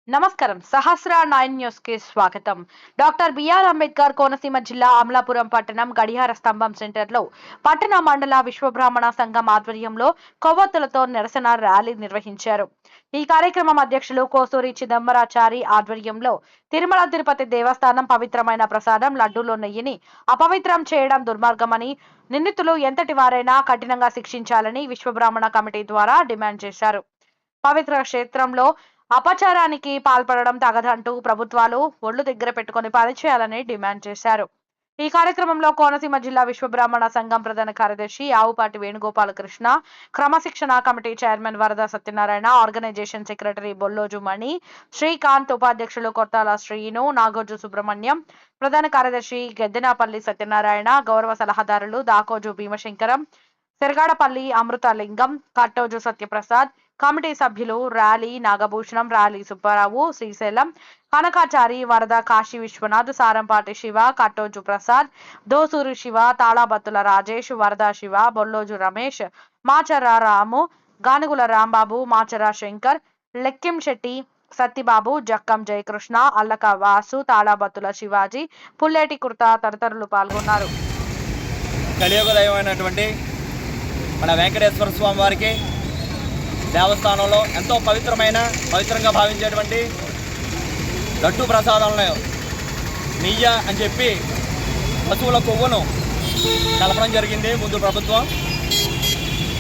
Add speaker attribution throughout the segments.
Speaker 1: నమస్కారం. సహస్ర 9 న్యూస్ కి స్వాగతం. డాక్టర్ బిఆర్ అంబేద్కర్ కోనసీమ జిల్లా అమలాపురం పట్టణం గడియార స్తంభం సెంటర్లో పట్టణ మండల విశ్వబ్రాహ్మణ సంఘం ఆధ్వర్యంలో కొవ్వొత్తులతో నిరసన ర్యాలీ నిర్వహించారు. ఈ కార్యక్రమం అధ్యక్షులు కోసూరి చిదంబరాచారి ఆధ్వర్యంలో తిరుమల తిరుపతి దేవస్థానం పవిత్రమైన ప్రసాదం లడ్డూలో నెయ్యిని అపవిత్రం చేయడం దుర్మార్గమని, నిందితులు ఎంతటి వారైనా కఠినంగా శిక్షించాలని విశ్వబ్రాహ్మణ కమిటీ ద్వారా డిమాండ్ చేశారు. పవిత్ర క్షేత్రంలో అపచారానికి పాల్పడడం తగదంటూ ప్రభుత్వాలు ఒళ్ళు దగ్గర పెట్టుకుని పనిచేయాలని డిమాండ్ చేశారు. ఈ కార్యక్రమంలో కోనసీమ జిల్లా విశ్వబ్రాహ్మణ సంఘం ప్రధాన కార్యదర్శి ఆవుపాటి వేణుగోపాలకృష్ణ, క్రమశిక్షణ కమిటీ చైర్మన్ వరద సత్యనారాయణ, ఆర్గనైజేషన్ సెక్రటరీ బొల్లోజు మణి, శ్రీకాంత్, ఉపాధ్యక్షులు కొత్తాల శ్రీను, నాగోజు సుబ్రహ్మణ్యం, ప్రధాన కార్యదర్శి గెద్దెనపల్లి సత్యనారాయణ, గౌరవ సలహాదారులు దాకోజు భీమశంకరం, సెరగాడపల్లి అమృతలింగం, కట్టోజు సత్యప్రసాద్, కమిటీ సభ్యులు ర్యాలీ నాగభూషణం, ర్యాలీ సుబ్బారావు, శ్రీశైలం, కనకాచారి, వరద, కాశీ విశ్వనాథ్, సారంపాటి శివ, కట్టోజు ప్రసాద్, దోసూరు శివ, తాళాబత్తుల రాజేష్, వరద శివ, బొల్లోజు రమేష్, మాచర్ర రాము, గానుగుల రాంబాబు, మాచర్ర శంకర్, లెక్కిం శెట్టి, సత్తిబాబు, జక్కం జయకృష్ణ, అల్లక వాసు, తాళాబత్తుల శివాజీ, పుల్లేటి కుర్తా తదితరులు పాల్గొన్నారు.
Speaker 2: కలియుగ దైవమైనటువంటి మన వెంకటేశ్వర స్వామి వారికి దేవస్థానంలో ఎంతో పవిత్రంగా భావించేటువంటి లడ్డు ప్రసాదంలో నెయ్య అని చెప్పి పశువుల కొవ్వును కలపడం జరిగింది ముందు ప్రభుత్వం.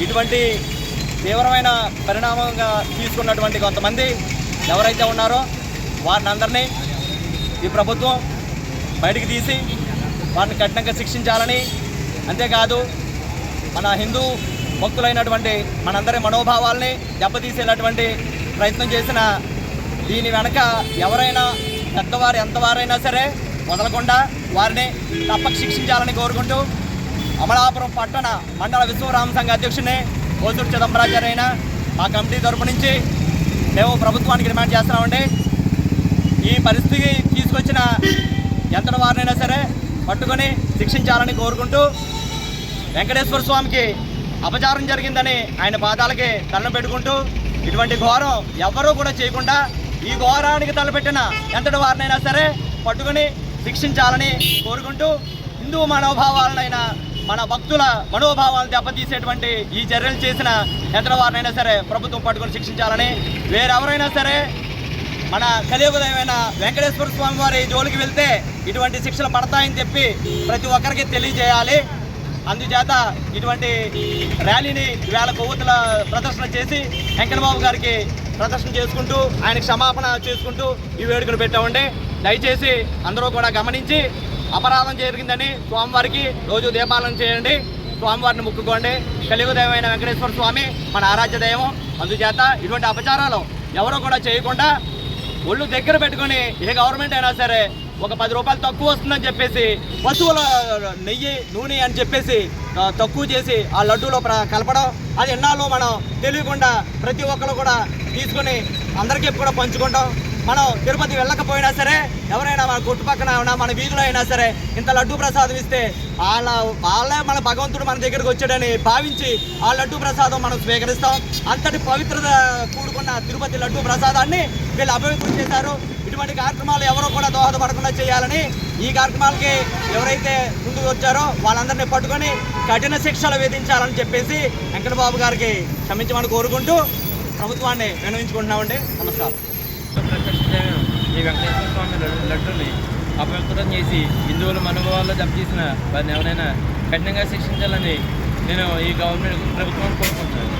Speaker 2: ఇటువంటి తీవ్రమైన పరిణామంగా తీసుకున్నటువంటి కొంతమంది ఎవరైతే ఉన్నారో వారిని అందరినీ ఈ ప్రభుత్వం బయటికి తీసి వారిని కఠినంగా శిక్షించాలని, అంతేకాదు మన హిందూ భక్తులైనటువంటి మనందరి మనోభావాల్ని దెబ్బతీసేటటువంటి ప్రయత్నం చేసిన దీని వెనక ఎవరైనా పెద్దవారు ఎంతవారైనా సరే వదలకుండా వారిని తప్పక శిక్షించాలని కోరుకుంటూ అమలాపురం పట్టణ మండల విశ్వబ్రాహ్మణ సంఘ అధ్యక్షుడిని కోసూరి చిదంబరాచారి అయిన మా కమిటీ తరపు నుంచి మేము ప్రభుత్వానికి డిమాండ్ చేస్తున్నామండి. ఈ పరిస్థితికి తీసుకొచ్చిన ఎంతటి వారినైనా సరే పట్టుకొని శిక్షించాలని కోరుకుంటూ వెంకటేశ్వర స్వామికి అపచారం జరిగిందని ఆయన పాదాలకి దండం పెట్టుకుంటూ ఇటువంటి ఘోరం ఎవ్వరూ కూడా చేయకుండా ఈ ఘోరానికి తలపెట్టిన ఎంతటి వారినైనా సరే పట్టుకుని శిక్షించాలని కోరుకుంటూ హిందూ మనోభావాలనైనా మన భక్తుల మనోభావాలను దెబ్బతీసేటువంటి ఈ చర్యలు చేసిన ఎంతటి వారినైనా సరే ప్రభుత్వం పట్టుకుని శిక్షించాలని, వేరెవరైనా సరే మన కలియుగదైన వెంకటేశ్వర స్వామి వారి జోలికి వెళ్తే ఇటువంటి శిక్షలు పడతాయని చెప్పి ప్రతి ఒక్కరికి తెలియజేయాలి. అందుచేత ఇటువంటి ర్యాలీని వేళ కొవ్వొత్తుల ప్రదర్శన చేసి వెంకటబాబు గారికి ప్రదర్శన చేసుకుంటూ ఆయన క్షమాపణ చేసుకుంటూ ఈ వేడుకను పెట్టామండి. దయచేసి అందరూ కూడా గమనించి అపరాధం జరిగిందని స్వామివారికి రోజు దీపాలన చేయండి, స్వామివారిని ముక్కుకోండి. కలియుగ దైవమైన వెంకటేశ్వర స్వామి మన ఆరాధ్య దైవం. అందుచేత ఇటువంటి అపచారాలు ఎవరో కూడా చేయకుండా ఒళ్ళు దగ్గర పెట్టుకొని ఏ గవర్నమెంట్ అయినా సరే ఒక 10 రూపాయలు తక్కువ వస్తుందని చెప్పేసి పశువుల నెయ్యి నూనె అని చెప్పేసి తక్కువ చేసి ఆ లడ్డూలో కలపడం, అది ఎన్నాళ్ళు మనం తెలియకుండా ప్రతి ఒక్కరు కూడా తీసుకొని అందరికీ కూడా పంచుకుంటాం. మనం తిరుపతి వెళ్ళకపోయినా సరే ఎవరైనా మన చుట్టుపక్కన ఉన్నా మన వీధిలో అయినా సరే ఇంత లడ్డూ ప్రసాదం ఇస్తే వాళ్ళే మన భగవంతుడు మన దగ్గరికి వచ్చాడని భావించి ఆ లడ్డూ ప్రసాదం మనం స్వీకరిస్తాం. అంతటి పవిత్రత కూడుకున్న తిరుపతి లడ్డూ ప్రసాదాన్ని వీళ్ళు అపవిత్రం చేశారు. ఇటువంటి కార్యక్రమాలు ఎవరో కూడా దోహదపడకుండా చేయాలని, ఈ కార్యక్రమాలకి ఎవరైతే ముందుకు వచ్చారో వాళ్ళందరినీ పట్టుకొని కఠిన శిక్షలు విధించాలని చెప్పేసి వెంకటబాబు గారికి క్షమించమని కోరుకుంటూ ప్రభుత్వాన్ని విన్నవించుకుంటున్నామండి. నమస్కారం.
Speaker 3: ఈ వెంకటేశ్వర స్వామి లడ్డూని అపవిత్రం చేసి హిందువుల మనోభావాల్లో దెబ్బతీసిన వారిని ఎవరైనా కఠినంగా శిక్షించాలని నేను ఈ గవర్నమెంట్ ప్రభుత్వం కోరుకుంటున్నాను.